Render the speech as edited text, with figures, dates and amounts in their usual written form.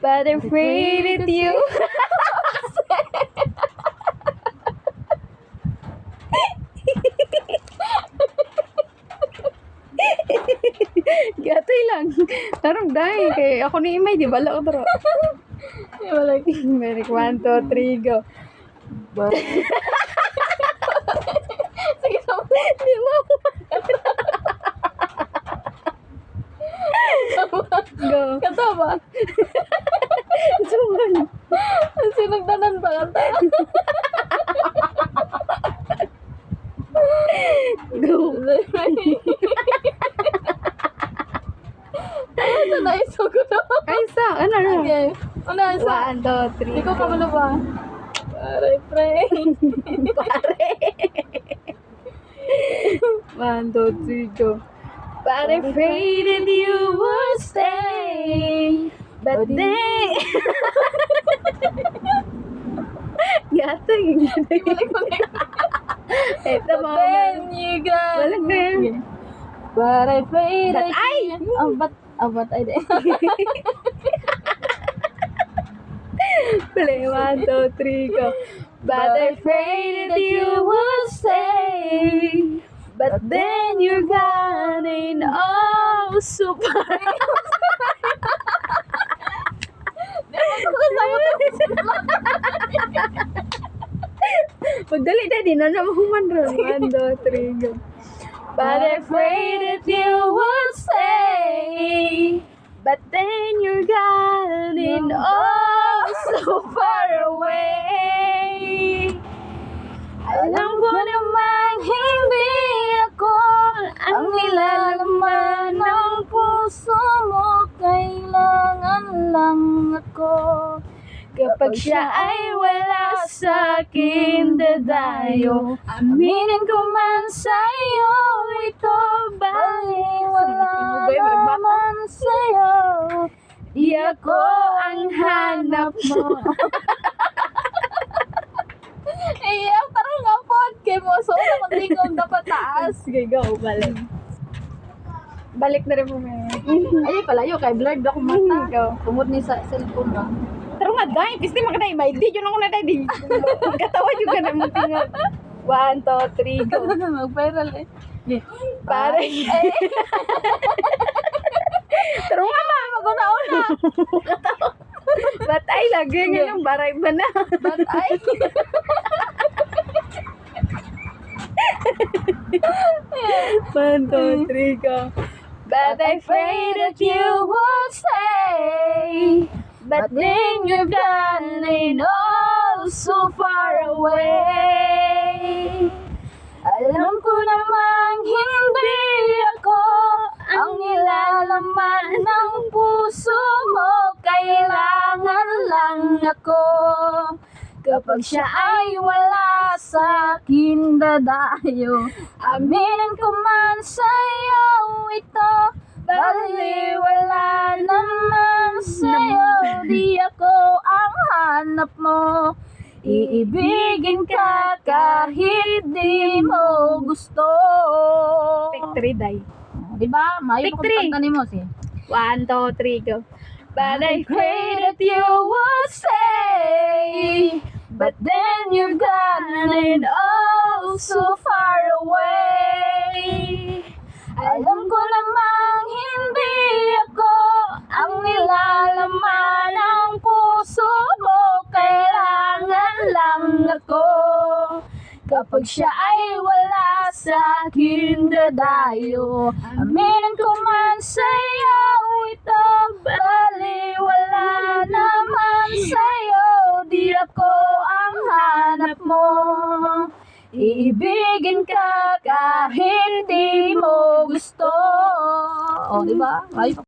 But I'm afraid that you... Gatoy lang. Tarong dahil kay ako ni Imay, di bala ko taro. Wala. Merik, 1, 2, 3, go. Sige, sama. Di mo. Go. Kata ba? Suman. Sinagdanan ba kata? Go. Ano na iso ko na? Ay, sa, ano na? Okay. Una, isa. 1, 2, 3, Hindi ko pa malo ba? Pare, pre. Pare. 1, 2, 3, go. But I'm afraid that you would stay. But then... Gatoy. Balik. Ito But mo. then you got... Walang na yan. But I prayed But I... But I did. Play 1, 2, 3, go. But I'm afraid that you would stay. But then you're gone and oh, super. Pagdali na din, ano mahuman ron? 1, 2, 3, go. But I'm afraid that you would stay. But then you're gone and oh, so far away. Alam ko naman hindi ako ang nilalaman ng puso mo. Kailangan lang ako. Kapag siya ay wala sa akin dadayo, aminin ko man sa'yo ito, bali wala naman sa'yo. Di ako ang hanap mo. Parang nga pod kay mo. So, ano kung tingog dapat taas? Sige, go, balik. Balik na rin po may. Ay, palayo kay blurred ako mata. Go. Tumod ni sa cellphone ba? Pero nga, dahil, piste magkana may di yun ako na tayo di. Katawa yung ganun mo tingog. 1, 2, 3, go. Mag-viral eh. Pare. Pero nga ma, Mag-una-una. ba't ay lagi ngayon baray ba na? But I... 1, 2, 3, go. But I'm afraid that you would stay. But then you're gone and oh, so far away. Alam ko namang hindi ako ang nilalaman ng puso mo. Kailangan lang ako. Kapag siya ay wala sa akin dadayo, aminin ko man sa'yo ito, bali wala naman sa'yo. Di ako ang hanap mo, iibigin ka kahit di mo gusto. Pick 3, day. Diba? Mayo Pick ko three. kanta ni mo si. 1, 2, 3, go. But I pray that you would stay. But then you're gone and oh, so far away. Alam ko namang hindi ako ang nilalaman ng puso mo. Kailangan lang ako. Kapag siya ay wala sa akin dadayo, aminin ko man sa'yo ito, bali wala naman sa'yo. Di ako ang hanap mo, iibigin ka kahit di mo gusto. O, diba? Mayo